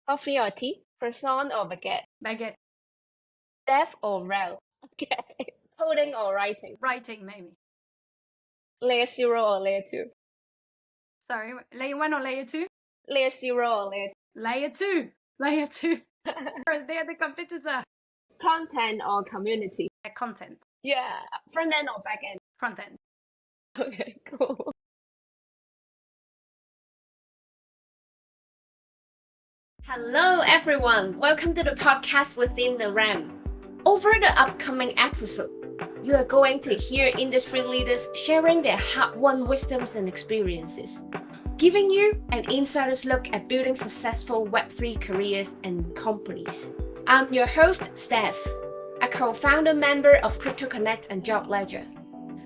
Coffee or tea? Croissant or baguette? Baguette. Dev or rel? Okay. Coding or writing? Writing, maybe. Layer 0 or layer 2? Sorry, layer 1 or layer 2? Layer 0 or layer Layer 2. Layer 2. 2? They are the competitor. Content or community? Content. Yeah. Front end or back end? Front end. Okay, cool. Hello, everyone. Welcome to the podcast Within the RAM. Over the upcoming episode, you are going to hear industry leaders sharing their hard-won wisdoms and experiences, giving you an insider's look at building successful Web3 careers and companies. I'm your host, Steph, a co-founder member of Crypto Connect and Job Ledger.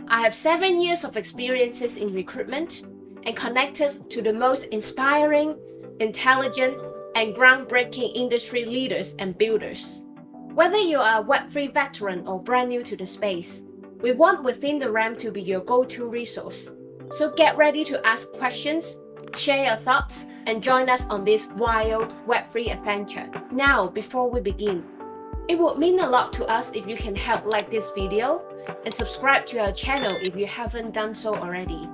I have 7 years of experiences in recruitment and connected to the most inspiring, intelligent, and groundbreaking industry leaders and builders. Whether you are a Web3 veteran or brand new to the space, we want Within the RAM to be your go-to resource. So get ready to ask questions, share your thoughts, and join us on this wild Web3 adventure. Now, before we begin, it would mean a lot to us if you can help like this video and subscribe to our channel if you haven't done so already.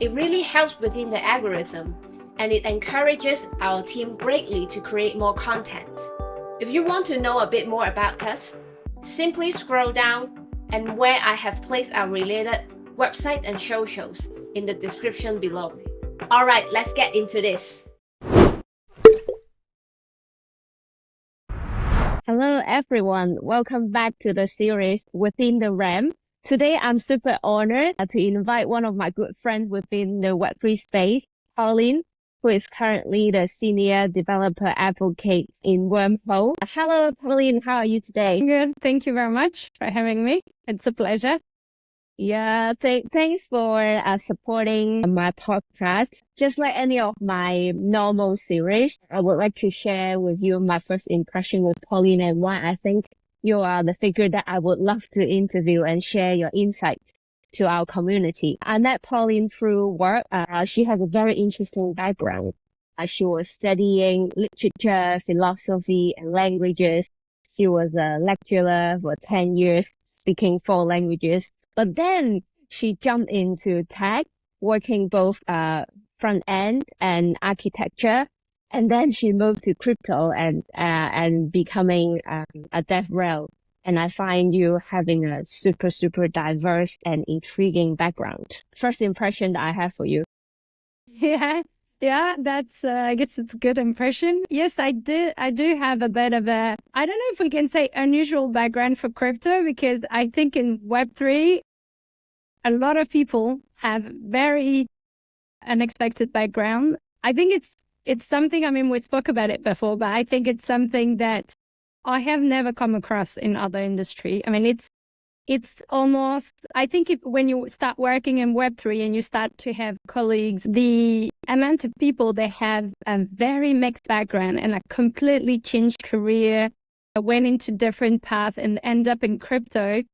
It really helps within the algorithm, and it encourages our team greatly to create more content. If you want to know a bit more about us, simply scroll down and where I have placed our related website and socials in the description below. Alright, let's get into this. Hello everyone, welcome back to the series Within the RAM. Today I'm super honored to invite one of my good friends within the Web3 space, Pauline, who is currently the Senior Developer Advocate in Wormhole. Hello, Pauline. How are you today? Good. Thank you very much for having me. It's a pleasure. Yeah, thanks for supporting my podcast. Just like any of my normal series, I would like to share with you my first impression with Pauline and why I think you are the figure that I would love to interview and share your insights to our community. I met Pauline through work. She has a very interesting background. She was studying literature, philosophy, and languages. She was a lecturer for 10 years, speaking 4 languages. But then she jumped into tech, working both front end and architecture. And then she moved to crypto and becoming a DevRel. And I find you having a super, super diverse and intriguing background. First impression that I have for you. Yeah, that's, I guess it's a good impression. Yes, I do have a bit of a, I don't know if we can say unusual background for crypto, because I think in Web3, a lot of people have very unexpected background. I think it's something, I mean, we spoke about it before, but I think it's something that I have never come across in other industry. I mean, it's almost, I think when you start working in Web3 and you start to have colleagues, the amount of people that have a very mixed background and a completely changed career, went into different paths and end up in crypto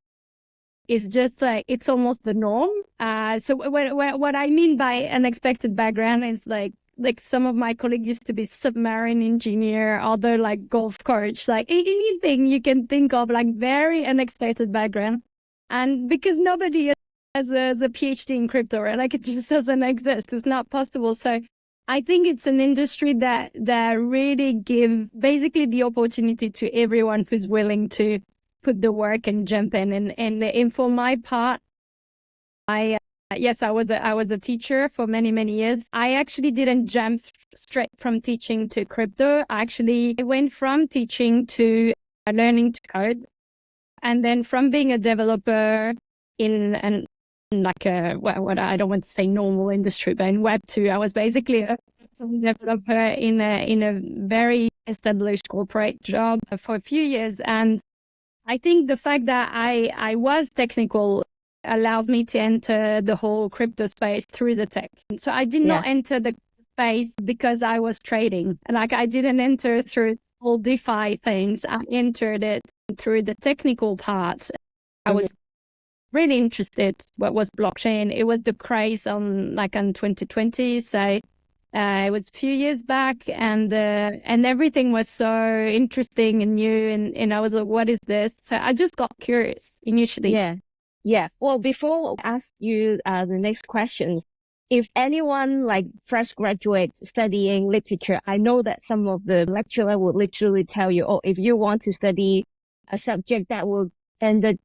is just like, it's almost the norm. So what I mean by unexpected background is like some of my colleagues used to be submarine engineer, other like golf coach, like anything you can think of, like very unexpected background. And because nobody has a PhD in crypto, right? Like it just doesn't exist. It's not possible. So I think it's an industry that really give basically the opportunity to everyone who's willing to put the work and jump in. And for my part, yes, I was a teacher for many years. I actually didn't jump straight from teaching to crypto. I went from teaching to learning to code, and then from being a developer in like a what I don't want to say normal industry, but in Web2, I was basically a developer in a very established corporate job for a few years. And I think the fact that I was technical allows me to enter the whole crypto space through the tech. So I did not enter the space because I was trading. Like I didn't enter through all DeFi things. I entered it through the technical parts. I was really interested what was blockchain. It was the craze on 2020. So It was a few years back, and everything was so interesting and new, and I was like, "What is this?" So I just got curious initially. Yeah. Yeah. Well, before I ask you the next questions, if anyone like fresh graduate studying literature, I know that some of the lecturer will literally tell you, oh, if you want to study a subject that will end up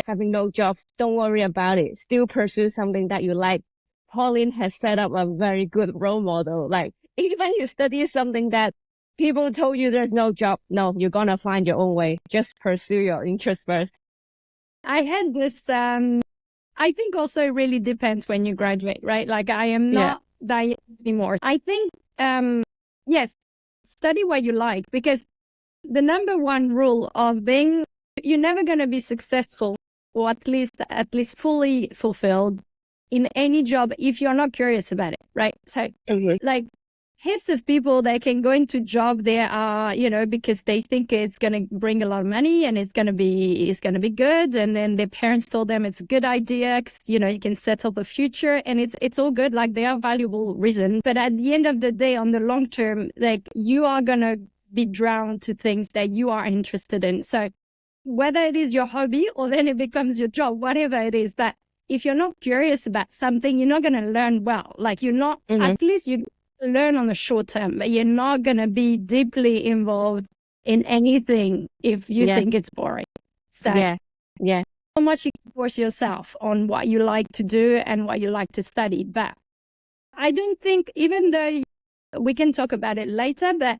having no job, don't worry about it. Still pursue something that you like. Pauline has set up a very good role model. Like, even you study something that people told you there's no job, no, you're gonna find your own way. Just pursue your interest first. I had this, I think also it really depends when you graduate, right? Like I am Yeah. not that anymore. I think, yes, study what you like, because the number one rule of being, you're never going to be successful, or at least fully fulfilled in any job if you're not curious about it, right? So like heaps of people that can go into job there are, because they think it's going to bring a lot of money and it's going to be good, and then their parents told them it's a good idea 'cause, you can settle the future, and it's all good. Like they are valuable reasons, but at the end of the day, on the long term, like you are going to be drawn to things that you are interested in. So whether it is your hobby or then it becomes your job, whatever it is, but if you're not curious about something, you're not going to learn well. Like you're not, at least you learn on the short term, but you're not going to be deeply involved in anything if you think it's boring. So Yeah. how much you can force yourself on what you like to do and what you like to study. But I don't think, even though we can talk about it later, but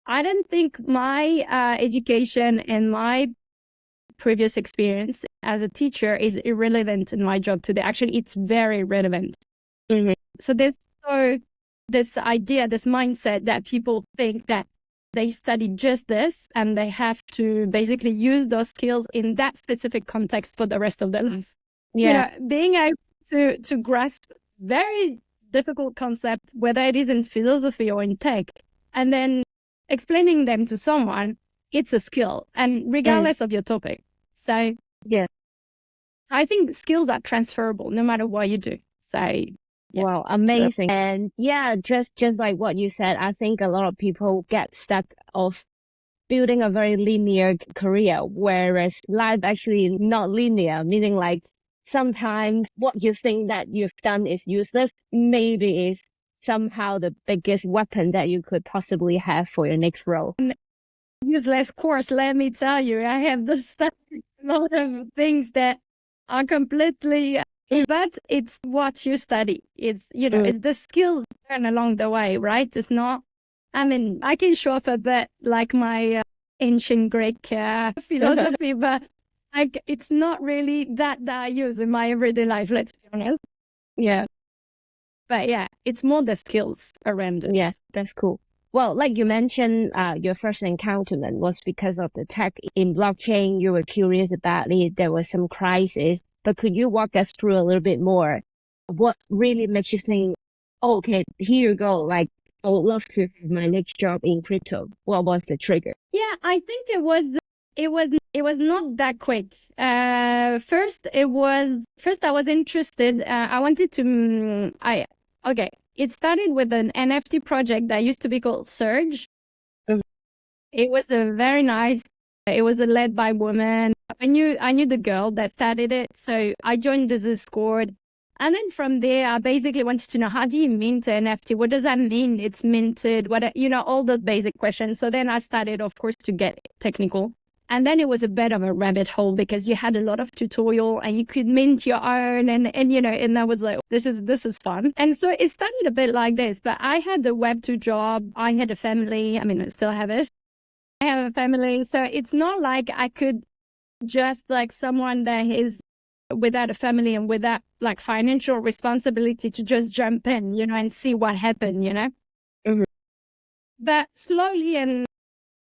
I don't think my education and my previous experience as a teacher is irrelevant in my job today. Actually, it's very relevant. So there's this idea, this mindset that people think that they study just this and they have to basically use those skills in that specific context for the rest of their life. Being able to grasp very difficult concepts, whether it is in philosophy or in tech, and then explaining them to someone, it's a skill, and regardless of your topic. So I think skills are transferable no matter what you do. So wow, amazing. And just like what you said, I think a lot of people get stuck of building a very linear career, whereas life actually not linear, meaning like sometimes what you think that you've done is useless, maybe is somehow the biggest weapon that you could possibly have for your next role. Useless course, let me tell you, I have this a lot of things that are completely, but it's what you study. It's, it's the skills you learn along the way, right? It's not, I mean, I can show off a bit like my ancient Greek philosophy, but like it's not really that I use in my everyday life, let's be honest. But it's more the skills around it. Yeah, that's cool. Well, like you mentioned, your first encounterment was because of the tech in blockchain. You were curious about it. There was some crisis, but could you walk us through a little bit more? What really makes you think, oh, okay, here you go. Like, I would love to have my next job in crypto. What was the trigger? Yeah, I think it was not that quick. First I was interested. I wanted to. It started with an NFT project that used to be called Surge. It was a very nice. It was led by women. I knew the girl that started it, so I joined the Discord. And then from there, I basically wanted to know, how do you mint an NFT? What does that mean? It's minted. All those basic questions. So then I started, of course, to get technical. And then it was a bit of a rabbit hole because you had a lot of tutorial and you could mint your own, and I was like, this is fun. And so it started a bit like this, but I had a Web2 job. I had a family. I mean, I still have it. I have a family. So it's not like I could just like someone that is without a family and without like financial responsibility to just jump in, and see what happened. But slowly, and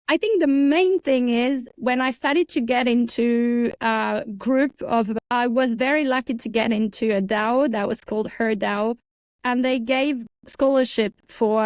I think the main thing is when I started to get into a group I was very lucky to get into a DAO that was called Her DAO, and they gave scholarship for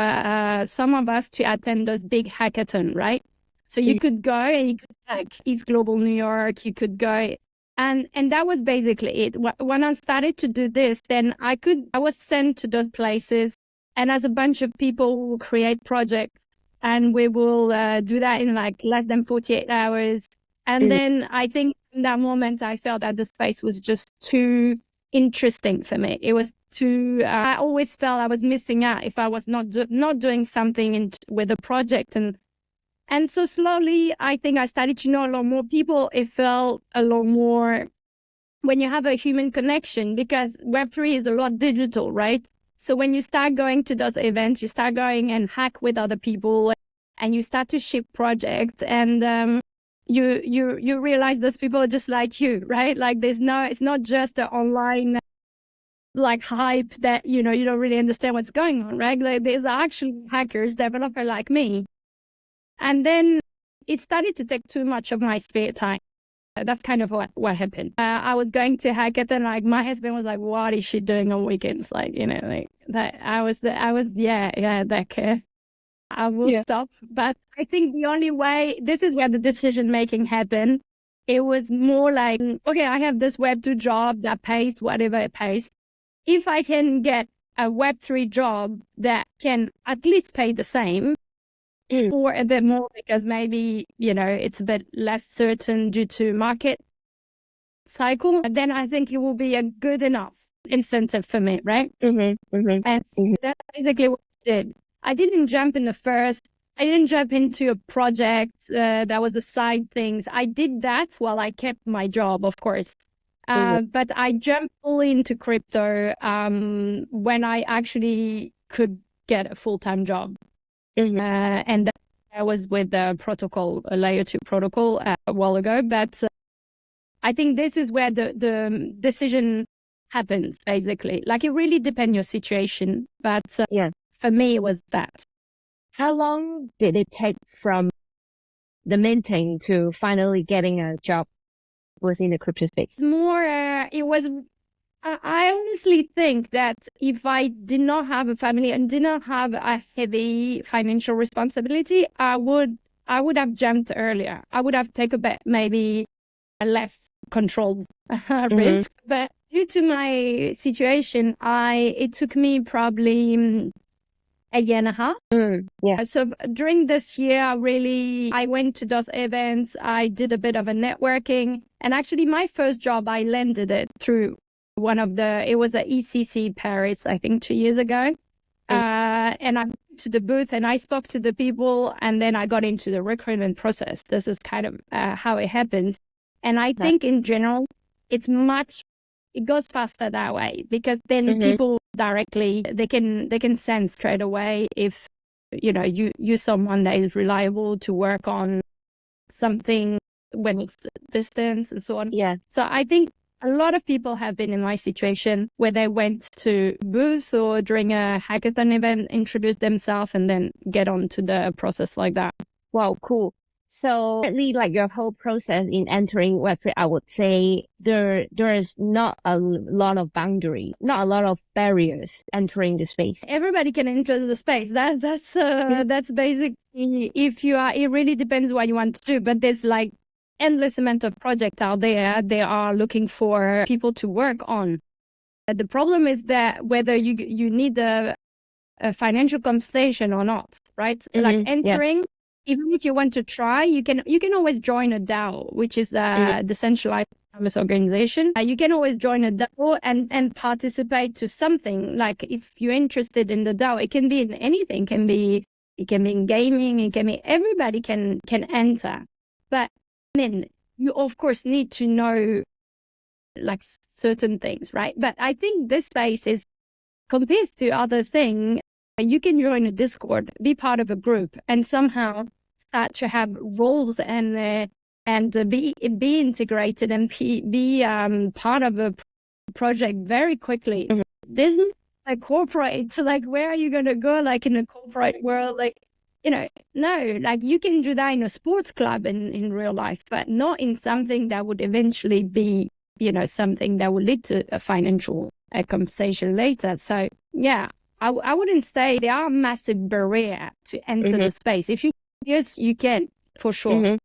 some of us to attend those big hackathon, right? So you could go and you could like East Global New York, you could go. And that was basically it. When I started to do this, then I was sent to those places And as a bunch of people, we will create projects and we will do that in like less than 48 hours. And then I think in that moment, I felt that the space was just too interesting for me. It was too, I always felt I was missing out if I was not doing something with a project. And so slowly, I think I started to know a lot more people. It felt a lot more when you have a human connection, because Web3 is a lot digital, right? So when you start going to those events, you start going and hack with other people and you start to ship projects, and you realize those people are just like you, right? Like it's not just an online like hype that, you don't really understand what's going on, right? Like there's actually hackers, developer like me. And then it started to take too much of my spare time. That's kind of what happened. I was going to hackathon, like my husband was like, "What is she doing on weekends?" Like, like that. I was, like, I will stop. But I think the only way, this is where the decision making happened. It was more like, okay, I have this Web2 job that pays whatever it pays. If I can get a Web3 job that can at least pay the same, or a bit more, because maybe, it's a bit less certain due to market cycle, then I think it will be a good enough incentive for me, right? And that's basically what I did. I didn't jump into a project that was a side things. I did that while I kept my job, of course. But I jumped fully into crypto when I actually could get a full-time job. And I was with the protocol, a layer 2 protocol a while ago. But I think this is where the decision happens, basically. Like it really depends your situation. But for me, it was that. How long did it take from the minting to finally getting a job within the crypto space? I honestly think that if I did not have a family and did not have a heavy financial responsibility, I would have jumped earlier. I would have taken a bit, maybe a less controlled risk. But due to my situation, it took me probably a year and a half. So during this year, I went to those events. I did a bit of a networking, and actually my first job, I landed it through it was a ECC Paris, I think 2 years ago. And I went to the booth and I spoke to the people, and then I got into the recruitment process. This is kind of how it happens. And I think in general, it goes faster that way, because then people directly, they can sense straight away if, you're someone that is reliable to work on something when it's distance and so on. So I think a lot of people have been in my situation where they went to booths or during a hackathon event, introduce themselves, and then get on to the process like that. Wow, cool. So really, like your whole process in entering Web3, I would say there is not a lot of boundary, not a lot of barriers entering the space. Everybody can enter the space. That's basically, it really depends what you want to do, but there's like endless amount of projects out there. They are looking for people to work on. The problem is that whether you need a financial compensation or not, right? Like entering, even if you want to try, you can always join a DAO, which is a decentralized autonomous organization. You can always join a DAO and participate to something. Like if you're interested in the DAO, it can be in anything. It can be in gaming. Everybody can enter. But you of course need to know like certain things, right? But I think this space is, compared to other things, you can join a Discord, be part of a group, and somehow start to have roles and be integrated and be part of a project very quickly. There's no like corporate, so like where are you gonna go like in a corporate world? Like, no, like you can do that in a sports club in real life, but not in something that would eventually be, something that will lead to a financial compensation later. So yeah, I wouldn't say there are massive barrier to enter the space. Yes, you can, for sure.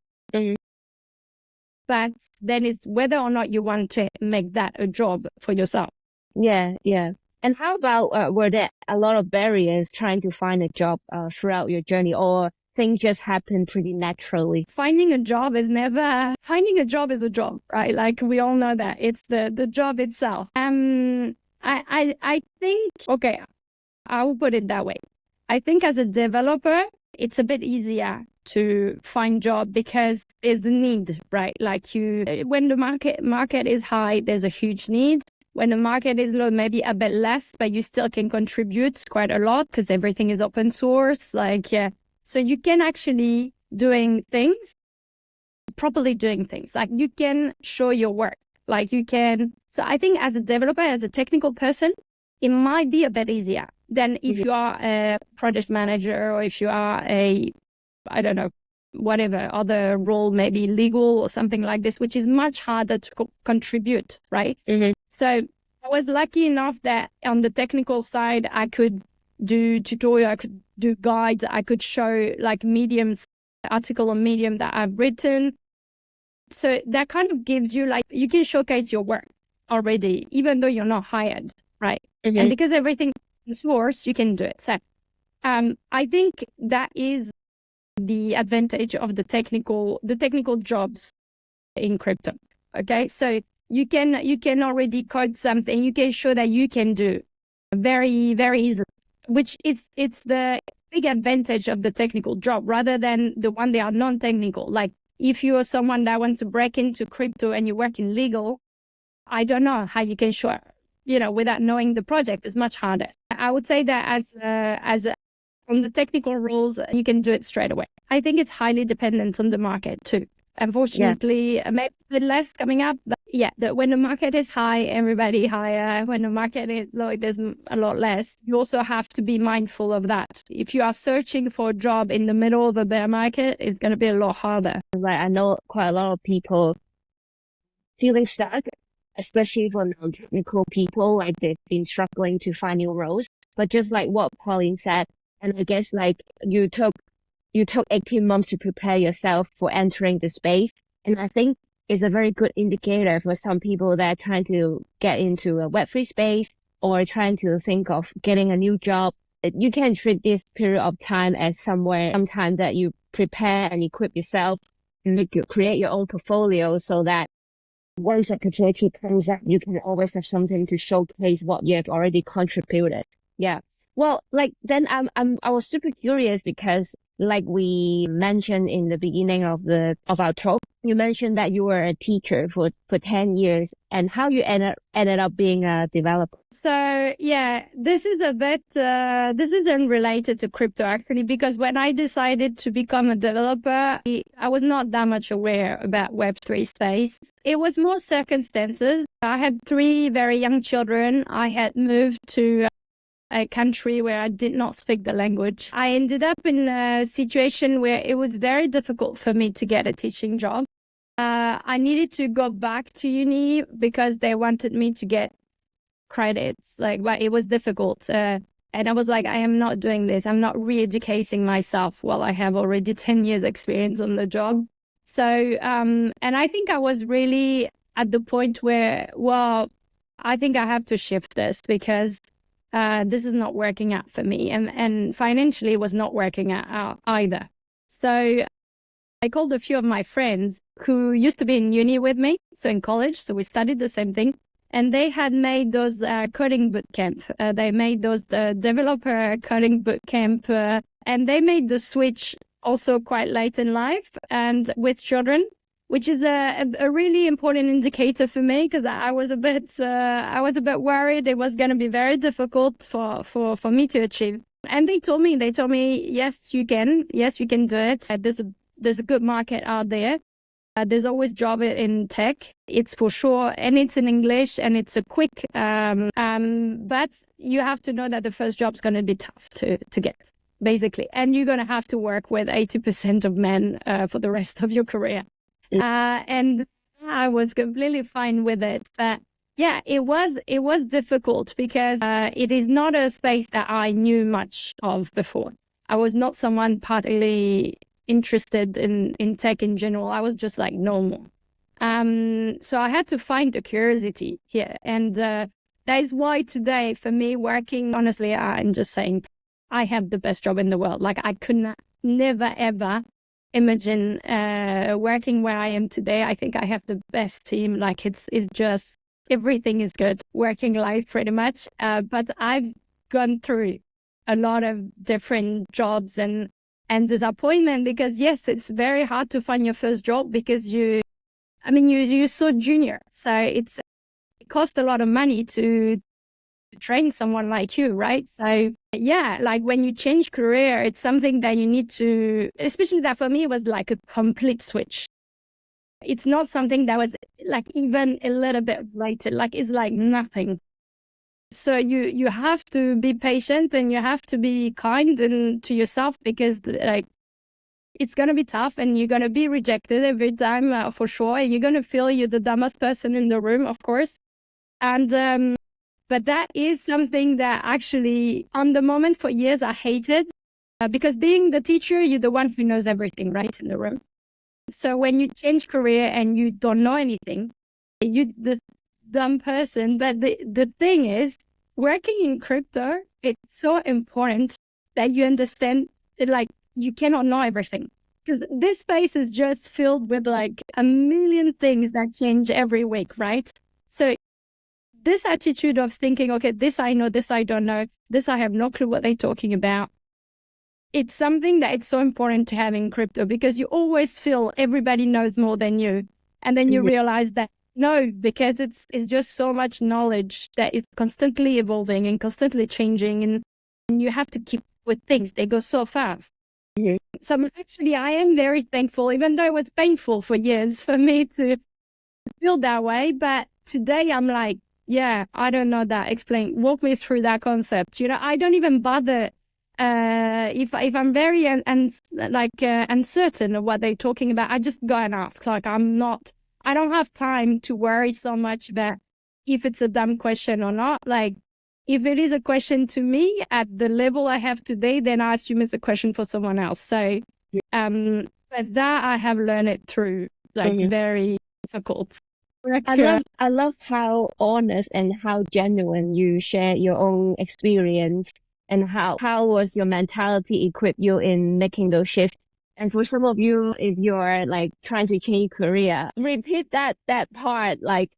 But then it's whether or not you want to make that a job for yourself. Yeah. And how about were there a lot of barriers trying to find a job throughout your journey, or things just happen pretty naturally? Finding a job is a job, right? Like we all know that it's the job itself. I think, okay, I will put it that way. I think as a developer, it's a bit easier to find job because there's a need, right? Like when the market is high, there's a huge need. When the market is low, maybe a bit less, but you still can contribute quite a lot because everything is open source. Like, yeah. So you can actually properly doing things. Like you can show your work. Like you can. So I think as a developer, as a technical person, it might be a bit easier than if you are a project manager or if you are I don't know, whatever other role, maybe legal or something like this, which is much harder to contribute, right? Mm-hmm. So I was lucky enough that on the technical side, I could do tutorial, I could do guides, I could show like article on Medium that I've written. So that kind of gives you like, you can showcase your work already, even though you're not hired, right? Mm-hmm. And because everything is source, you can do it. So I think that is the advantage of the technical jobs in crypto. Okay, so you can already code something, you can show that you can do very, very easily, which it's the big advantage of the technical job rather than the one that are non-technical. Like if you are someone that wants to break into crypto and you work in legal, I don't know how you can show, without knowing the project. It's much harder. I would say that as on the technical roles, you can do it straight away. I think it's highly dependent on the market too. Unfortunately, maybe a bit less coming up, but yeah, when the market is high, everybody higher. When the market is low, there's a lot less. You also have to be mindful of that. If you are searching for a job in the middle of the bear market, it's going to be a lot harder. Like I know quite a lot of people feeling stuck, especially for non-technical people, like they've been struggling to find new roles. But just like what Pauline said, and I guess like you took 18 months to prepare yourself for entering the space. And I think it's a very good indicator for some people that are trying to get into a Web3 space or trying to think of getting a new job. You can treat this period of time as some time that you prepare and equip yourself and create your own portfolio so that once a opportunity comes up, you can always have something to showcase what you have already contributed. Yeah. Well, like then I was super curious because like we mentioned in the beginning of our talk, you mentioned that you were a teacher for 10 years and how you ended up being a developer. So yeah, this is this is unrelated to crypto actually, because when I decided to become a developer, I was not that much aware about Web3 space. It was more circumstances. I had 3 very young children. I had moved to a country where I did not speak the language. I ended up in a situation where it was very difficult for me to get a teaching job. I needed to go back to uni because they wanted me to get credits, but it was difficult. And I was like, I am not doing this. I'm not re-educating myself while I have already 10 years experience on the job. So, and I think I was really at the point where, well, I think I have to shift this because this is not working out for me. And financially, it was not working out either. So I called a few of my friends who used to be in uni with me, so in college. So we studied the same thing. And they had made those coding bootcamp. They made those developer coding bootcamp. And they made the switch also quite late in life and with children, which is a really important indicator for me because I was a bit worried it was going to be very difficult for me to achieve. And they told me, yes, you can do it. There's a good market out there. There's always job in tech. It's for sure, and it's in English, and it's a quick. But you have to know that the first job's going to be tough to get, basically, and you're going to have to work with 80% of men for the rest of your career. And I was completely fine with it. But yeah, it was difficult because it is not a space that I knew much of before. I was not someone partly interested in tech in general. I was just like normal. So I had to find a curiosity here. And that is why today, for me, working, honestly, I'm just saying, I have the best job in the world. Like, I could never, ever imagine working where I am today. I think I have the best team. Like, it's just, everything is good, working life pretty much. But I've gone through a lot of different jobs and disappointment, because yes, it's very hard to find your first job because you're so junior. So it costs a lot of money to train someone like you, right? So yeah, like when you change career, it's something that you need to, especially that for me was like a complete switch. It's not something that was like even a little bit related, like it's like nothing. So you have to be patient and you have to be kind and to yourself, because like it's going to be tough and you're going to be rejected every time, for sure. And you're going to feel you're the dumbest person in the room, of course. And but that is something that actually on the moment for years I hated, because being the teacher, you're the one who knows everything, right, in the room. So when you change career and you don't know anything, you're the dumb person. But the thing is, working in crypto, it's so important that you understand it, like you cannot know everything, because this space is just filled with like a million things that change every week, right? So this attitude of thinking, okay, this I know, this I don't know, this I have no clue what they're talking about, it's something that it's so important to have in crypto, because you always feel everybody knows more than you. And then you realize that no, because it's just so much knowledge that is constantly evolving and constantly changing, and you have to keep with things. They go so fast. So I am very thankful, even though it was painful for years for me to feel that way. But today I'm like, yeah, I don't know that. Walk me through that concept. I don't even bother if I'm very uncertain of what they're talking about. I just go and ask. Like I don't have time to worry so much about if it's a dumb question or not. Like if it is a question to me at the level I have today, then I assume it's a question for someone else. So, but that I have learned it through very difficult. I love how honest and how genuine you share your own experience, and how was your mentality equip you in making those shifts. And for some of you, if you're like trying to change career, repeat that part. Like,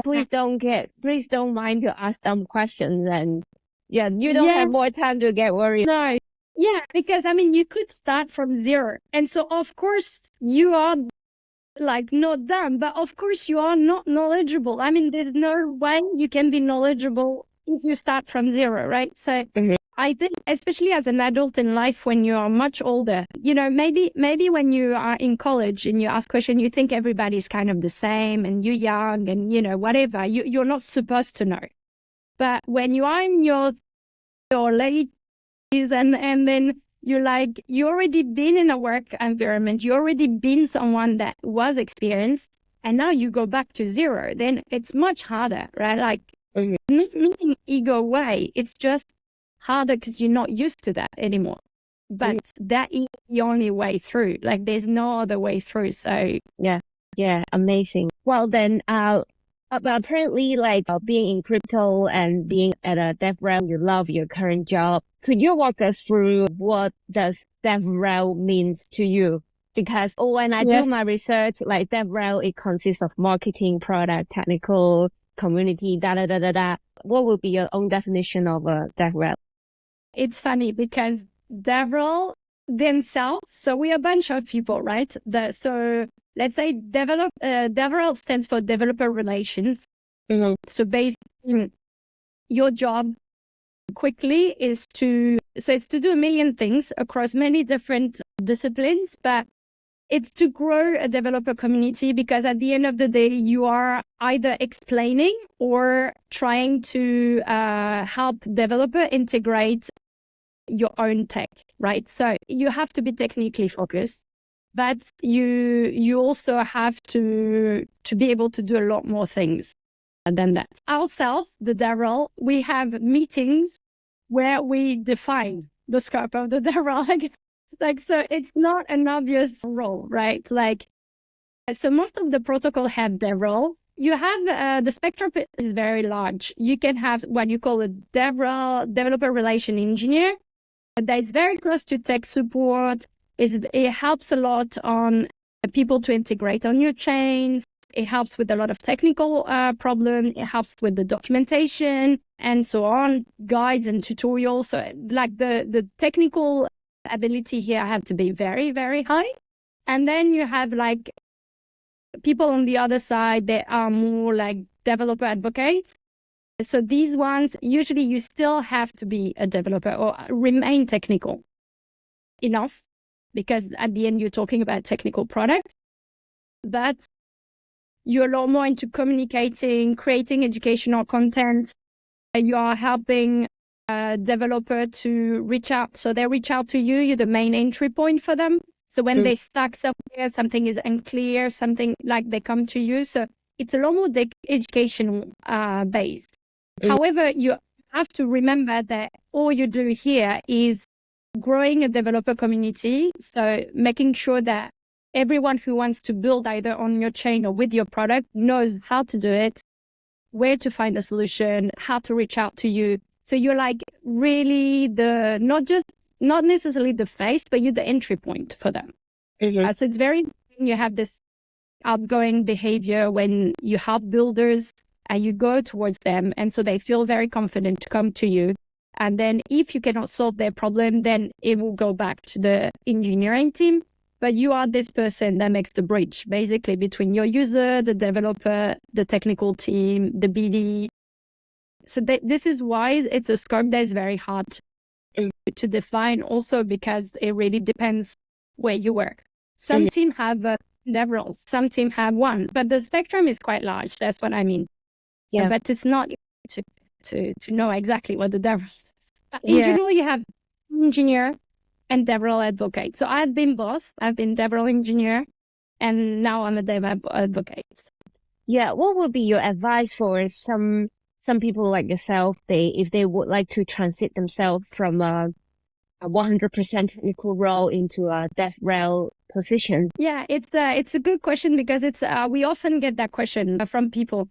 please don't mind to ask them questions, and you don't have more time to get worried. No. Yeah, because you could start from zero. And so of course you are like not dumb, but of course you are not knowledgeable. There's no way you can be knowledgeable if you start from zero, right? So I think, especially as an adult in life, when you are much older, maybe when you are in college and you ask questions, you think everybody's kind of the same and you're young and, whatever, you're not supposed to know. But when you are in your late and then you already been in a work environment, you already been someone that was experienced, and now you go back to zero, then it's much harder, right? Like not in ego way, it's just harder because you're not used to that anymore. But that is the only way through. Like there's no other way through. So yeah, amazing. Well then, but apparently, being in crypto and being at a DevRel, you love your current job. Could you walk us through what does DevRel means to you? Because when I do my research, like DevRel, it consists of marketing, product, technical, community, What would be your own definition of a DevRel? It's funny because DevRel themselves, so we're a bunch of people, right? So let's say DevRel stands for developer relations. So basically, your job quickly is to do a million things across many different disciplines, but it's to grow a developer community, because at the end of the day, you are either explaining or trying to help developer integrate your own tech, right? So you have to be technically focused, but you also have to be able to do a lot more things than that. Ourselves, the DevRel, we have meetings where we define the scope of the DevRel. So it's not an obvious role, right? So most of the protocol have DevRel. you have the spectrum is very large. You can have what you call a DevRel, developer relation engineer, that is very close to tech support. It helps a lot on people to integrate on your chains. It helps with a lot of technical problems. It helps with the documentation and so on, guides and tutorials. So like the technical ability here have to be very, very high. And then you have like people on the other side that are more like developer advocates. So these ones, usually you still have to be a developer or remain technical enough, because at the end you're talking about technical product. But you're a lot more into communicating, creating educational content. You are helping a developer to reach out. So they reach out to you. You're the main entry point for them. So when they stuck somewhere, something is unclear, something like they come to you. So it's a lot more educational based. However, you have to remember that all you do here is growing a developer community. So making sure that everyone who wants to build either on your chain or with your product knows how to do it, where to find a solution, how to reach out to you. So you're like really not necessarily the face, but you're the entry point for them. So it's very important you have this outgoing behavior when you help builders and you go towards them. And so they feel very confident to come to you. And then if you cannot solve their problem, then it will go back to the engineering team. But you are this person that makes the bridge, basically, between your user, the developer, the technical team, the BD. So this is why it's a scope that is very hard to define also, because it really depends where you work. Some teams have DevRel, some teams have one, but the spectrum is quite large. That's what I mean. Yeah. But it's not to know exactly what the DevRel is. In general, you have engineer and DevRel advocate. So I've been both. I've been DevRel engineer, and now I'm a Dev advocate. Yeah, what would be your advice for some people like yourself, if they would like to transit themselves from a 100% technical role into a DevRel position? Yeah, it's a good question, because we often get that question from people.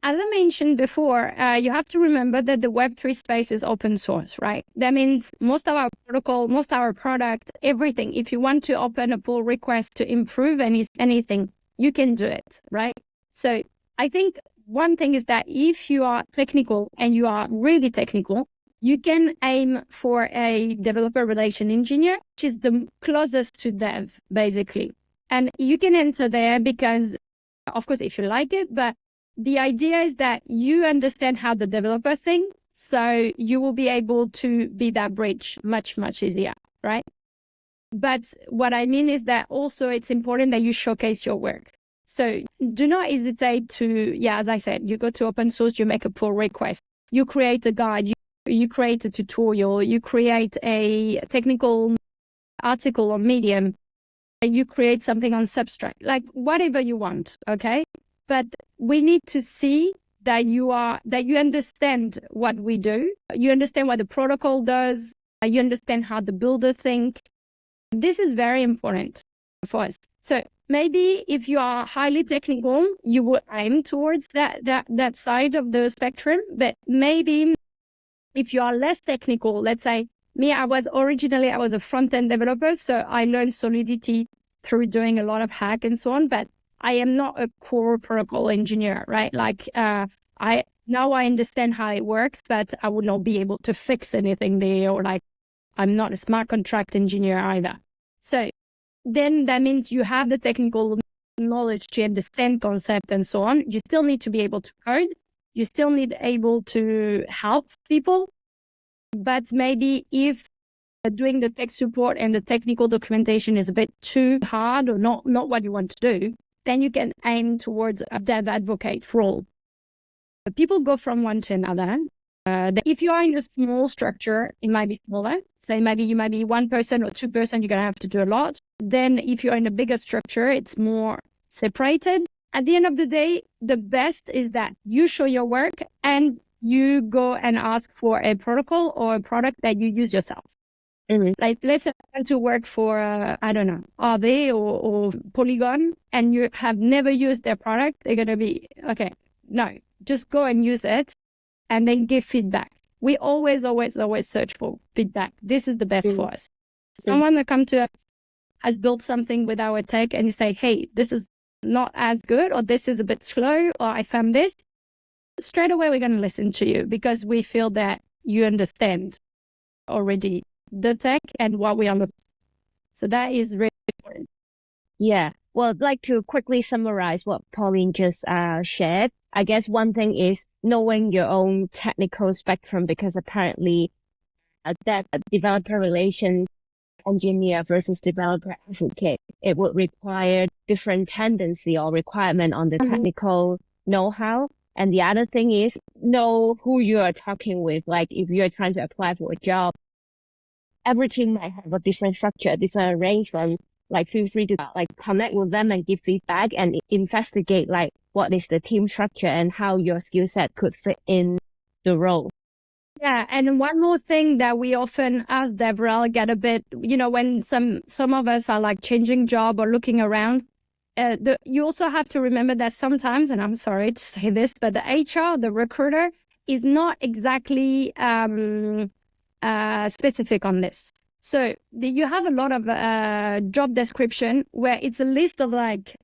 As I mentioned before, you have to remember that the Web3 space is open source, right? That means most of our protocol, most of our product, everything, if you want to open a pull request to improve anything, you can do it, right? So I think one thing is that if you are technical and you are really technical, you can aim for a developer relation engineer, which is the closest to dev, basically. And you can enter there because, of course, if you like it, but the idea is that you understand how the developer thinks, so you will be able to be that bridge much, much easier, right? But what I mean is that also it's important that you showcase your work. So do not hesitate to, as I said, you go to open source, you make a pull request, you create a guide, you create a tutorial, you create a technical article on Medium, you create something on Substract, like whatever you want, okay? But we need to see that you understand what we do, you understand what the protocol does, you understand how the builder think. This is very important for us. So maybe if you are highly technical, you would aim towards that side of the spectrum. But maybe if you are less technical, let's say me, I was a front-end developer, so I learned Solidity through doing a lot of hack and so on, but I am not a core protocol engineer, right? Like I understand how it works, but I would not be able to fix anything there, or like I'm not a smart contract engineer either. So then that means you have the technical knowledge to understand concept and so on. You still need to be able to code. You still need able to help people. But maybe if doing the tech support and the technical documentation is a bit too hard or not what you want to do, then you can aim towards a dev advocate role. People go from one to another. If you are in a small structure, it might be smaller. Say maybe you might be 1 person or 2 person, you're going to have to do a lot. Then if you're in a bigger structure, it's more separated. At the end of the day, the best is that you show your work and you go and ask for a protocol or a product that you use yourself. Mhm. Like, let's say you want to work for, I don't know, Aave or Polygon, and you have never used their product, they're going to be, okay, no, just go and use it and then give feedback. We always search for feedback. This is the best for us. Someone that come to us has built something with our tech and you say, hey, this is not as good, or this is a bit slow, or I found this, straight away we're going to listen to you because we feel that you understand already the tech and what we are looking for. So that is really important. Yeah. Well, I'd like to quickly summarize what Pauline just shared. I guess one thing is knowing your own technical spectrum, because apparently that developer relations engineer versus developer advocate, it would require different tendency or requirement on the technical know-how. And the other thing is know who you are talking with. Like if you're trying to apply for a job, every team might have a different structure, different arrangement. Like feel free to like connect with them and give feedback and investigate like what is the team structure and how your skill set could fit in the role. Yeah, and one more thing that we often as DevRel get a bit, when some of us are like changing job or looking around, you also have to remember that sometimes, and I'm sorry to say this, but the HR, the recruiter, is not exactly specific on this. So you have a lot of job description where it's a list of like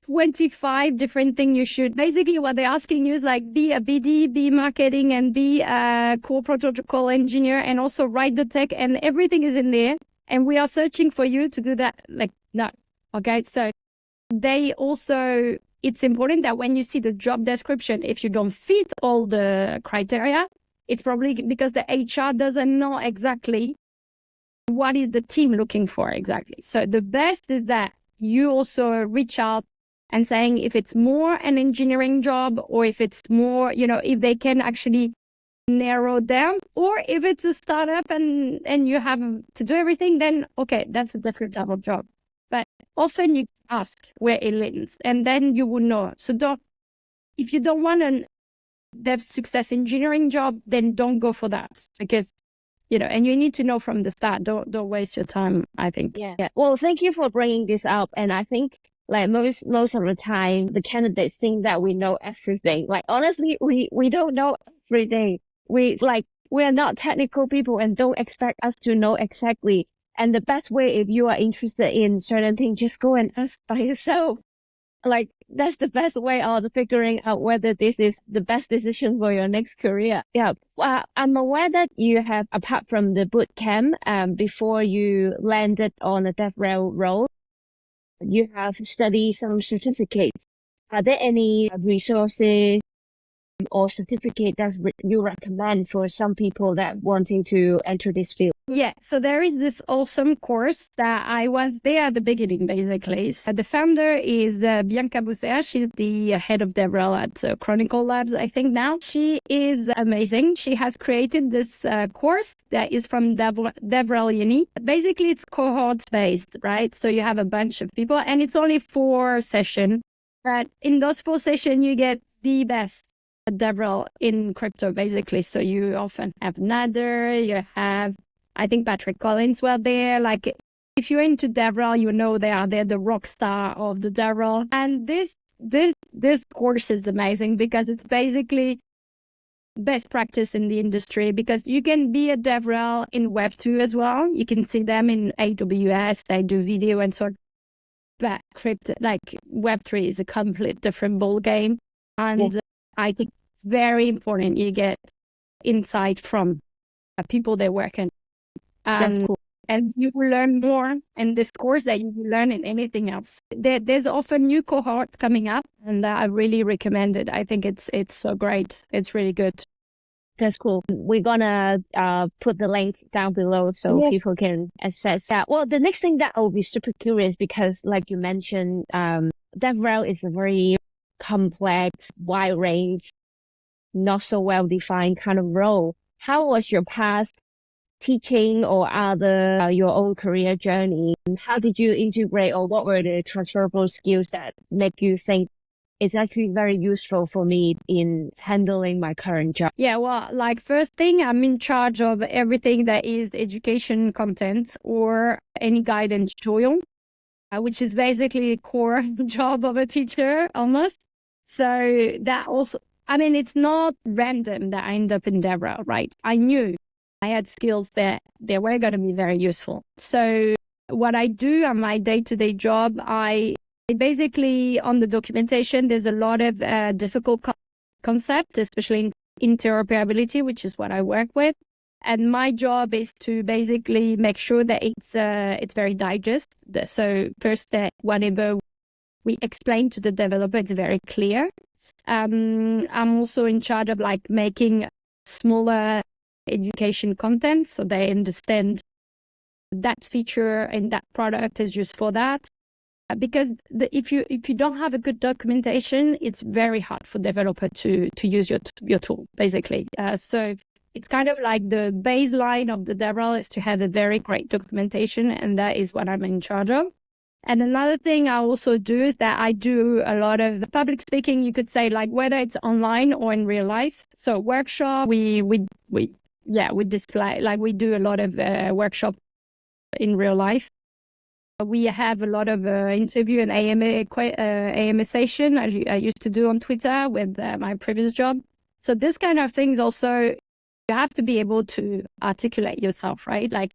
25 different things you should. Basically, what they're asking you is like be a BD, be marketing, and be a core protocol engineer, and also write the tech, and everything is in there. And we are searching for you to do that. Like, no. Okay. So they also, it's important that when you see the job description, if you don't fit all the criteria, it's probably because the HR doesn't know exactly what is the team looking for exactly. So the best is that you also reach out and saying if it's more an engineering job, or if it's more, if they can actually narrow down, or if it's a startup and you have to do everything, then okay, that's a different type of job. But often you ask where it leans, and then you will know. So if you don't want a dev success engineering job, then don't go for that, because and you need to know from the start. Don't waste your time, I think. Yeah. Well, thank you for bringing this up. And I think like most of the time, the candidates think that we know everything. Like honestly, we don't know everything. We are not technical people and don't expect us to know exactly. And the best way, if you are interested in certain things, just go and ask by yourself. Like that's the best way of figuring out whether this is the best decision for your next career. Yeah. Well, I'm aware that you have, apart from the boot camp, before you landed on the DevRel role, you have studied some certificates. Are there any resources or certificate that you recommend for some people that wanting to enter this field? Yeah, so there is this awesome course that I was there at the beginning, basically. So the founder is Bianca Bussea. She's the head of DevRel at Chronicle Labs, I think now. She is amazing. She has created this course that is from DevRel Uni. Basically, it's cohort-based, right? So you have a bunch of people, and it's only 4 sessions. But in those 4 sessions, you get the best DevRel in crypto, basically. So you often have Nader, you have, I think Patrick Collins were there. Like if you're into DevRel, they're the rock star of the DevRel. And this course is amazing because it's basically best practice in the industry, because you can be a DevRel in Web2 as well. You can see them in AWS, they do video and so on. But crypto, like Web3 is a complete different ball game. And I think it's very important you get insight from people that work in. That's cool. And you will learn more in this course that you will learn in anything else. There's often new cohort coming up, and I really recommend it. I think it's so great. It's really good. That's cool. We're gonna put the link down below so people can access. Yeah. Well, the next thing that I will be super curious, because like you mentioned, DevRel is a very complex, wide range, not so well defined kind of role. How was your past teaching or other your own career journey? How did you integrate, or what were the transferable skills that make you think it's actually very useful for me in handling my current job. Yeah, well, like first thing, I'm in charge of everything that is education content or any guidance tutorial, which is basically a core job of a teacher almost. So that also, I mean, it's not random that I end up in DevRel, right? I knew I had skills that they were going to be very useful. So what I do on my day-to-day job, I basically on the documentation, there's a lot of difficult concept, especially in interoperability, which is what I work with. And my job is to basically make sure that it's very digest. So first, that whatever we explain to the developer, it's very clear. I'm also in charge of like making smaller education content so they understand that feature in that product is used for that. Because if you don't have a good documentation, it's very hard for developer to use your tool, basically. So it's kind of like the baseline of the DevRel is to have a very great documentation, and that is what I'm in charge of. And another thing I also do is that I do a lot of public speaking, you could say, like whether it's online or in real life. So workshop, we display, like we do a lot of workshop in real life. We have a lot of interview and AMA session I used to do on Twitter with my previous job. So this kind of things also, you have to be able to articulate yourself, right? Like,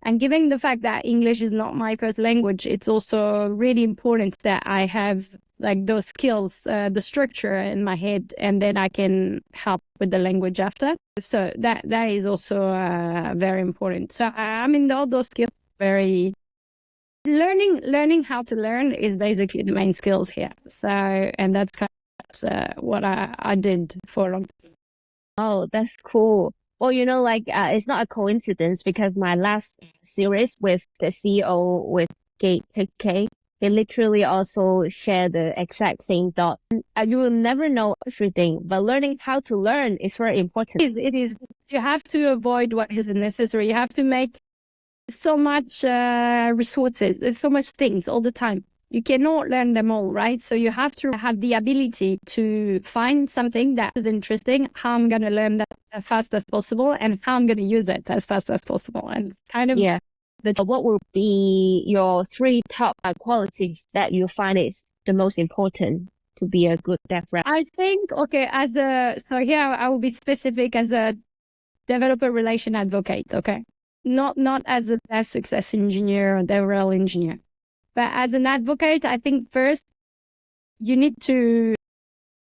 and given the fact that English is not my first language, it's also really important that I have like those skills, the structure in my head, and then I can help with the language after. So that is also very important. So I mean, all those skills very... Learning how to learn is basically the main skills here. So, and that's kind of what I did for a long time. Oh, that's cool. Well, it's not a coincidence because my last series with the CEO with K, he literally also shared the exact same thought. You will never know everything, but learning how to learn is very important. It is. You have to avoid what isn't necessary. You have to make so much resources. There's so much things all the time. You cannot learn them all, right? So you have to have the ability to find something that is interesting, how I'm going to learn that as fast as possible, and how I'm going to use it as fast as possible. And kind of... Yeah. What will be your 3 top qualities that you find is the most important to be a good DevRel? I think, okay, so here I will be specific as a developer relation advocate, okay? Not as a dev success engineer or DevRel engineer. But as an advocate, I think first you need to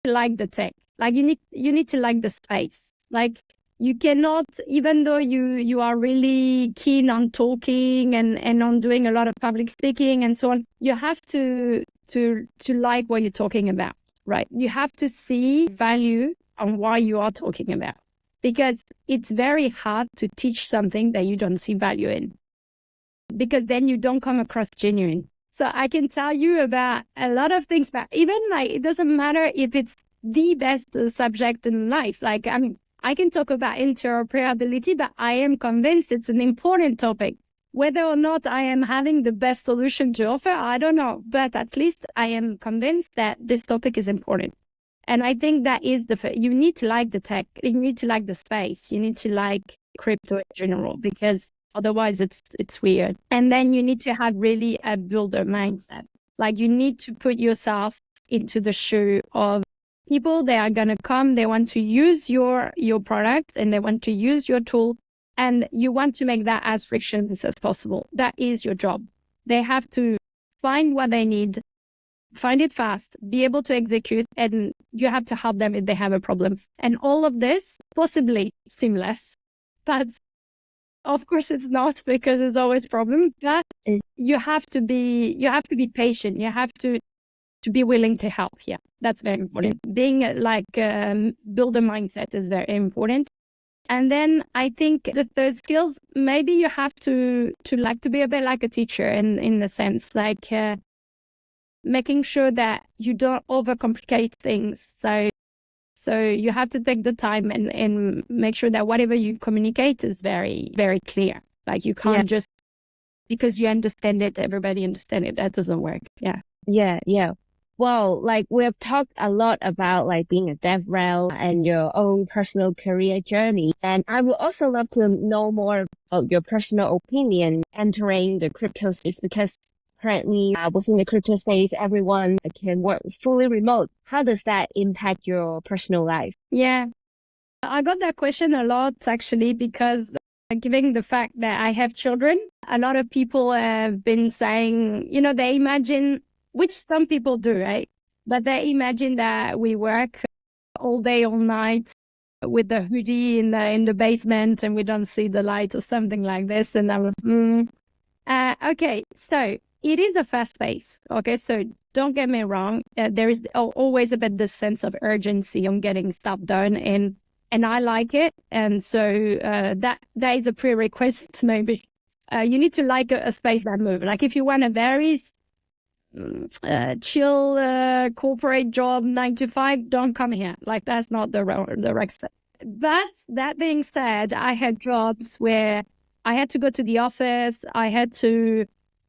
like the tech. Like you need to like the space. Like you cannot, even though you are really keen on talking and on doing a lot of public speaking and so on, you have to like what you're talking about, right? You have to see value on why you are talking about, because it's very hard to teach something that you don't see value in, because then you don't come across genuine. So I can tell you about a lot of things, but even like, it doesn't matter if it's the best subject in life. Like, I mean, I can talk about interoperability, but I am convinced it's an important topic. Whether or not I am having the best solution to offer, I don't know. But at least I am convinced that this topic is important. And I think that is you need to like the tech. You need to like the space. You need to like crypto in general, because otherwise it's weird. And then you need to have really a builder mindset. Like you need to put yourself into the shoe of people. They are going to come, they want to use your product and they want to use your tool, and you want to make that as frictionless as possible. That is your job. They have to find what they need, find it fast, be able to execute, and you have to help them if they have a problem. And all of this possibly seamless, but of course it's not, because there's always problems. But you have to be patient. You have to be willing to help. Yeah, that's very important. Being like builder mindset is very important. And then I think the third skills, maybe you have to like to be a bit like a teacher in the sense, like making sure that you don't overcomplicate things. So you have to take the time and make sure that whatever you communicate is very, very clear. Like you can't just, because you understand it, everybody understand it. That doesn't work. Yeah. Yeah. Well, like we have talked a lot about like being a DevRel and your own personal career journey. And I would also love to know more about your personal opinion entering the crypto space because currently within the crypto space, everyone can work fully remote. How does that impact your personal life? Yeah, I got that question a lot actually because given the fact that I have children, a lot of people have been saying, they imagine, which some people do, right? But they imagine that we work all day, all night with the hoodie in the basement and we don't see the light or something like this. And okay, so it is a fast pace. Okay, so don't get me wrong. There is always a bit this sense of urgency on getting stuff done, and I like it. And so that is a prerequisite. Maybe you need to like a space that moves. Like if you want a very chill corporate job, 9 to 5, don't come here. Like that's not the right step. But that being said, I had jobs where I had to go to the office. I had to,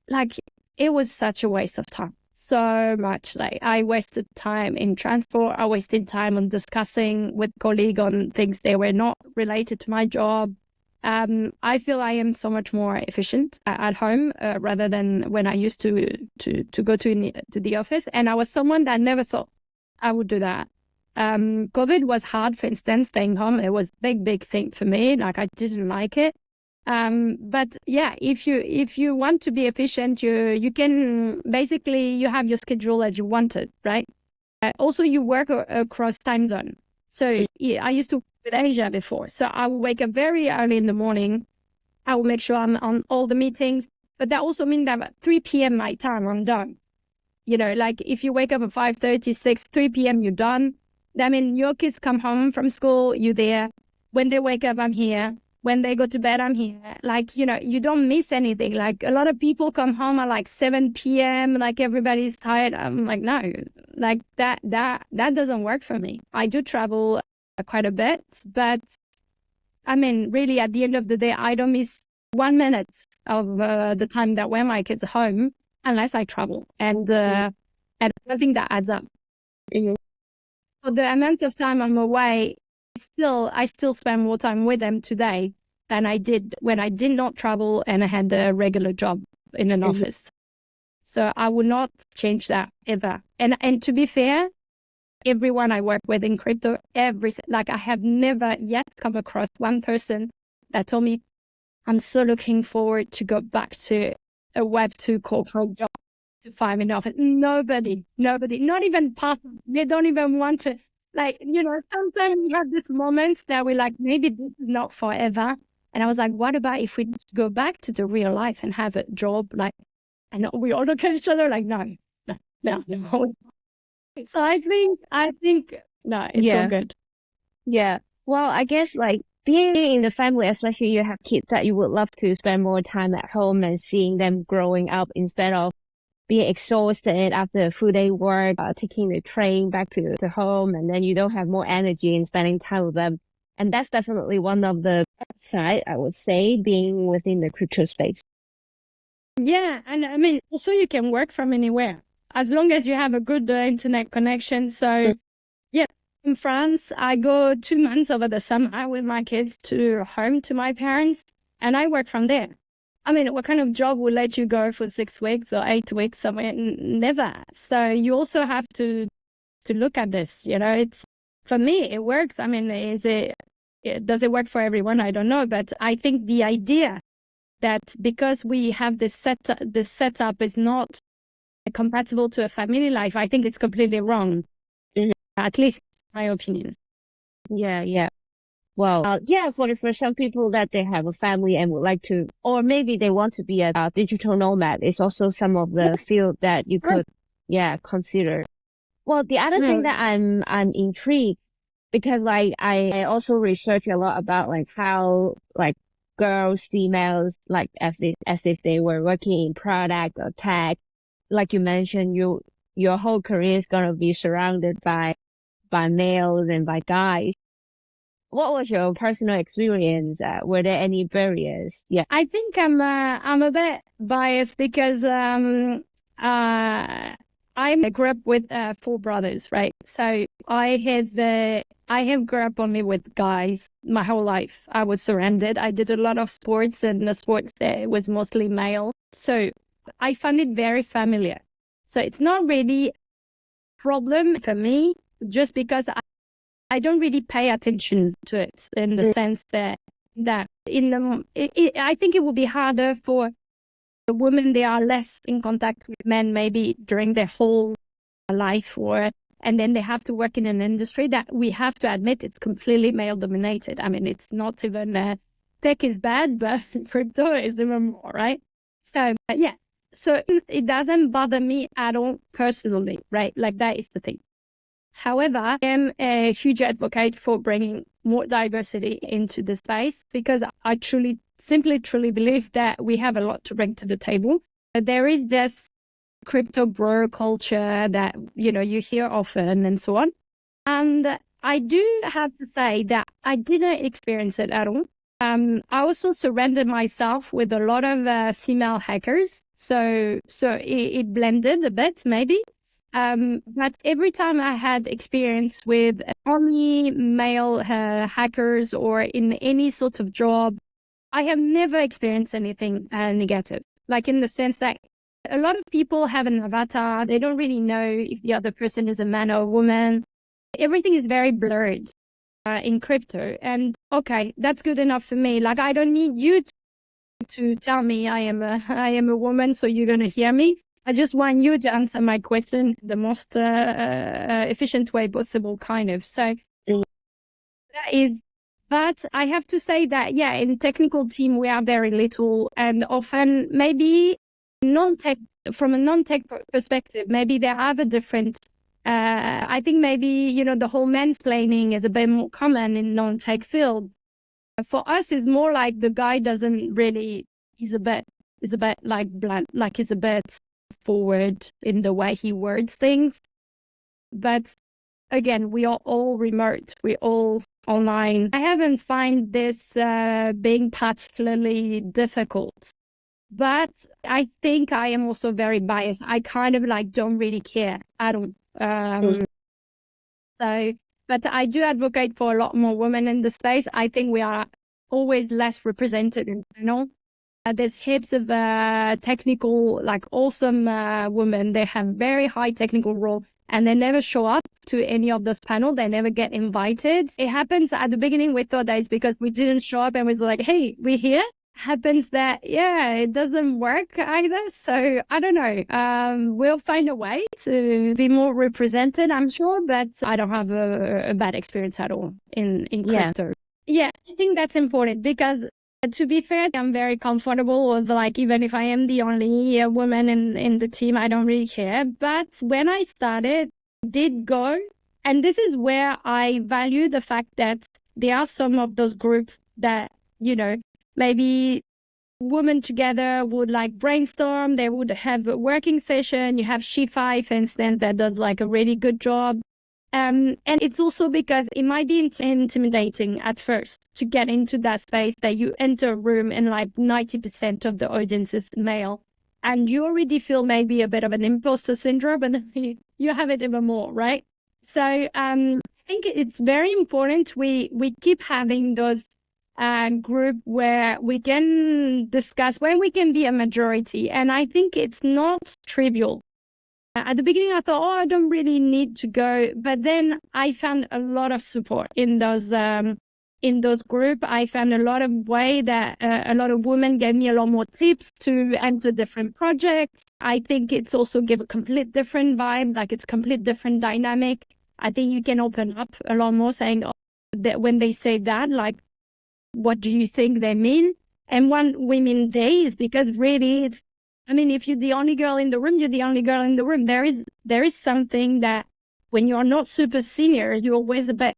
like, it was such a waste of time. So much. Like, I wasted time in transport. I wasted time on discussing with colleagues on things that were not related to my job. I feel I am so much more efficient at home rather than when I used to go to the office. And I was someone that never thought I would do that. COVID was hard, for instance, staying home. It was a big thing for me. Like I didn't like it. But yeah, if you want to be efficient, you can basically you have your schedule as you want it, right? Also, you work across time zone. So yeah, I used to work with Asia before. So I would wake up very early in the morning. I will make sure I'm on all the meetings. But that also means that at 3 p.m. my time, I'm done. Like if you wake up at 5:30, 6, 3 p.m., you're done. I mean, your kids come home from school, you're there. When they wake up, I'm here. When they go to bed, I'm here. Like, you don't miss anything. Like a lot of people come home at like 7 p.m., like everybody's tired. I'm like, no, like that doesn't work for me. I do travel quite a bit, but I mean, really at the end of the day, I don't miss 1 minute of the time that when my kids are home, unless I travel. And I don't think that adds up. Mhm. For the amount of time I'm away, I still spend more time with them today than I did when I did not travel and I had a regular job in an office. So I would not change that ever. And to be fair, everyone I work with in crypto, like I have never yet come across one person that told me, I'm so looking forward to go back to a Web2 corporate job to 5 in the office. Nobody, not even part of, they don't even want to, like, sometimes we have this moment that we're like, maybe this is not forever. And I was like, what about if we just go back to the real life and have a job? Like, and we all look at each other like, no. So I think, no, it's all Yeah. good. Yeah. Well, I guess like being in the family, especially you have kids that you would love to spend more time at home and seeing them growing up instead of being exhausted after a full day work, taking the train back to home, and then you don't have more energy in spending time with them. And that's definitely one of the upside, I would say, being within the crypto space. Yeah, and I mean, also you can work from anywhere as long as you have a good internet connection. So, yeah, in France, I go 2 months over the summer with my kids to home to my parents, and I work from there. I mean, what kind of job will let you go for 6 weeks or 8 weeks somewhere? Never. So you also have to look at this. It's for me, it works. I mean, does it work for everyone? I don't know, but I think the idea that because we have this setup is not compatible to a family life, I think it's completely wrong. Mhm. At least my opinion. Yeah, yeah. Well, yeah, for some people that they have a family and would like to, or maybe they want to be a digital nomad, it's also some of the field that you could, consider. Well, the other thing that I'm intrigued because like I also research a lot about like how like girls, females, like as if they were working in product or tech. Like you mentioned, your whole career is gonna be surrounded by males and by guys. What was your personal experience? Were there any barriers? Yeah. I think I'm a bit biased because I grew up with 4 brothers, right? So I have grew up only with guys my whole life. I was surrounded. I did a lot of sports, and the sports there was mostly male. So I found it very familiar. So it's not really a problem for me, just because I don't really pay attention to it, in the sense that I think it would be harder for the women. They are less in contact with men maybe during their whole life, and then they have to work in an industry that, we have to admit, it's completely male dominated. I mean, it's not even tech is bad, but crypto is even more, right? So yeah, so it doesn't bother me at all personally, right? Like, that is the thing. However, I am a huge advocate for bringing more diversity into the space, because I simply truly believe that we have a lot to bring to the table. There is this crypto bro culture that, you hear often and so on. And I do have to say that I didn't experience it at all. I also surrounded myself with a lot of female hackers. So it blended a bit, maybe. But every time I had experience with only male hackers, or in any sort of job, I have never experienced anything negative. Like, in the sense that a lot of people have an avatar. They don't really know if the other person is a man or a woman. Everything is very blurred in crypto. And okay, that's good enough for me. Like, I don't need you to tell me I am a woman, so you're going to hear me. I just want you to answer my question the most efficient way possible, kind of. So that is, but I have to say that, yeah, in technical team, we are very little, and often maybe non-tech, from a non-tech perspective, maybe they have a different, I think maybe, the whole mansplaining is a bit more common in non-tech field. For us, it's more like the guy doesn't really, he's a bit like blunt, like he's a bit forward in the way he words things. But again, we are all remote, we all online. I haven't find this being particularly difficult, but I think I am also very biased. I kind of like don't really care. I don't. So, but I do advocate for a lot more women in the space. I think we are always less represented in panel. There's heaps of technical, like awesome women. They have very high technical role, and they never show up to any of those panels. They never get invited. It happens at the beginning, we thought that it's because we didn't show up and was like, hey, we're here. Happens that, yeah, it doesn't work either. So I don't know. We'll find a way to be more represented, I'm sure, but I don't have a bad experience at all in crypto. Yeah, I think that's important, because to be fair, I'm very comfortable with, like, even if I am the only woman in the team, I don't really care. But when I started, did go, and this is where I value the fact that there are some of those groups that, maybe women together would like brainstorm, they would have a working session. You have Shifi, for instance, that does like a really good job. And it's also because it might be intimidating at first to get into that space, that you enter a room and like 90% of the audience is male, and you already feel maybe a bit of an imposter syndrome, and you have it even more, right? So I think it's very important we keep having those group where we can discuss, where we can be a majority. And I think it's not trivial. At the beginning, I thought, I don't really need to go. But then I found a lot of support in those group. I found a lot of way that a lot of women gave me a lot more tips to enter different projects. I think it's also give a complete different vibe, like it's complete different dynamic. I think you can open up a lot more, saying that when they say that, like, what do you think they mean? And when we mean they, is because really if you're the only girl in the room, you're the only girl in the room. There is something that when you're not super senior, you're always a bit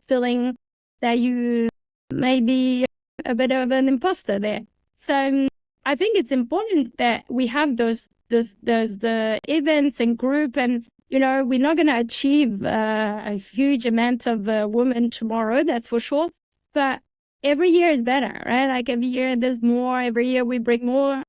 feeling that you may be a bit of an imposter there. So I think it's important that we have those the events and group, and we're not going to achieve a huge amount of women tomorrow, that's for sure. But every year is better, right? Like every year there's more. Every year we bring more.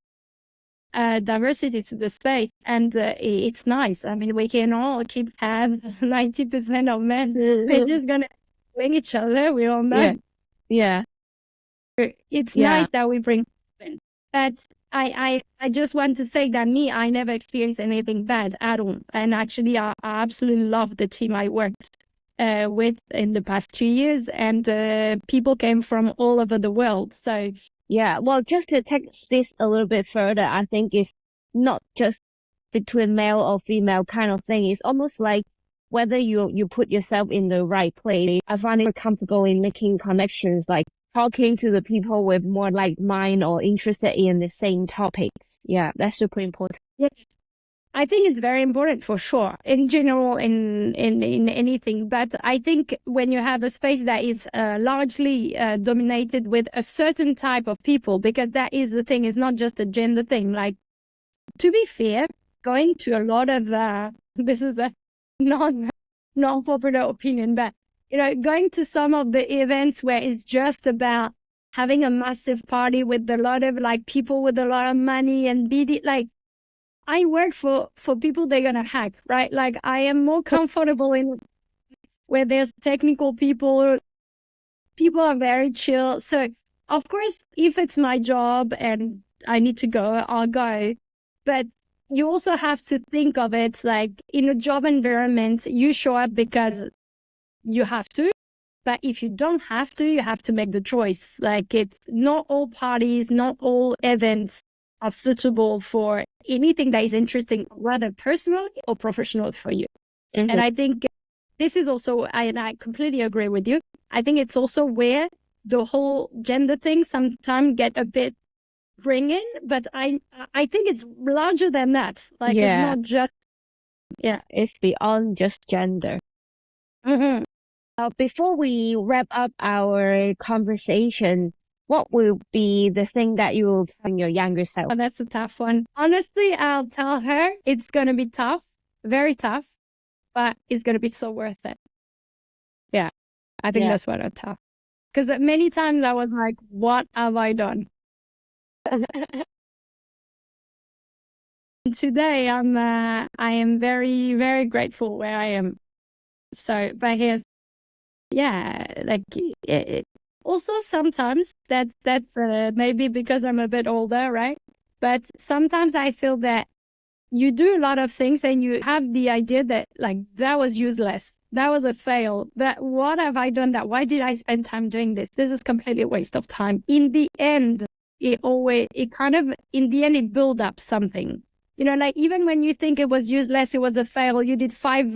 diversity to the space, and it's nice. I mean, we can all keep have 90% of men. They're just gonna wing each other. We all know. Yeah. It's nice that we bring women. But I just want to say that I never experienced anything bad at all. And actually, I absolutely love the team I worked with in the past 2 years. And people came from all over the world. So yeah, well, just to take this a little bit further, I think it's not just between male or female kind of thing. It's almost like whether you put yourself in the right place. I find it comfortable in making connections, like talking to the people with more like mind or interested in the same topics. Yeah, that's super important. Yeah. I think it's very important for sure, in general, in anything. But I think when you have a space that is largely dominated with a certain type of people, because that is the thing, it's not just a gender thing. Like, to be fair, going to a lot of this is a non-popular opinion, but going to some of the events where it's just about having a massive party with a lot of like people with a lot of money and like. I work for people they're gonna hack, right? Like, I am more comfortable in where there's technical people. People are very chill. So of course, if it's my job and I need to go, I'll go. But you also have to think of it like in a job environment, you show up because you have to. But if you don't have to, you have to make the choice. Like, it's not all parties, not all events are suitable for anything that is interesting, whether personally or professional for you. Mm-hmm. And I think this is also, and I completely agree with you. I think it's also where the whole gender thing sometimes get a bit bringing, but I think it's larger than that. Like, it's not just, it's beyond just gender. Mm-hmm. Before we wrap up our conversation, what will be the thing that you will tell your younger self? Oh, that's a tough one. Honestly, I'll tell her it's going to be tough, very tough, but it's going to be so worth it. Yeah, I think that's what I'll tell. Because many times I was like, what have I done? Today, I am very, very grateful where I am. So, but here's, like, also sometimes that's maybe because I'm a bit older, right? But sometimes I feel that you do a lot of things and you have the idea that like that was useless, that was a fail, that what have I done, that why did I spend time doing this is completely a waste of time. In the end, it build up something, like even when you think it was useless, it was a fail, you did 5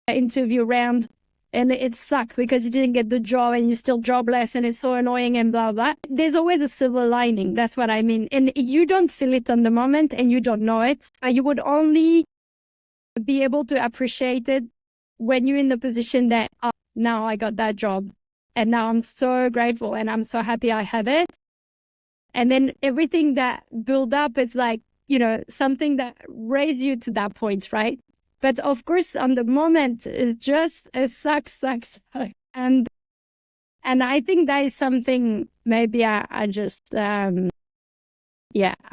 interview round and it sucked because you didn't get the job and you're still jobless and it's so annoying and blah, blah. There's always a silver lining. That's what I mean. And you don't feel it on the moment and you don't know it. You would only be able to appreciate it when you're in the position that, oh, now I got that job and now I'm so grateful and I'm so happy I have it. And then everything that build up is like, something that raised you to that point, right? But of course, on the moment, it's just a sucks. And I think that is something maybe I just, I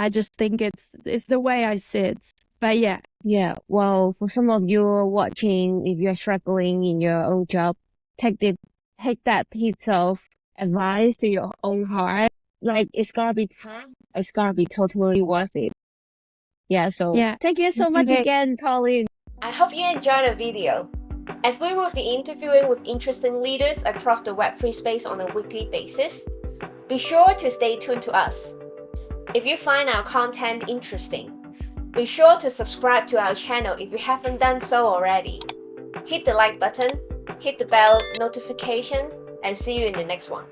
just think it's the way I see it. But yeah. Yeah, well, for some of you watching, if you're struggling in your own job, take that piece of advice to your own heart. Like, it's gonna be tough. It's gonna be totally worth it. Yeah, so thank you so much again, Pauline. I hope you enjoyed the video. As we will be interviewing with interesting leaders across the Web3 space on a weekly basis, be sure to stay tuned to us. If you find our content interesting, be sure to subscribe to our channel if you haven't done so already. Hit the like button, hit the bell notification, and see you in the next one.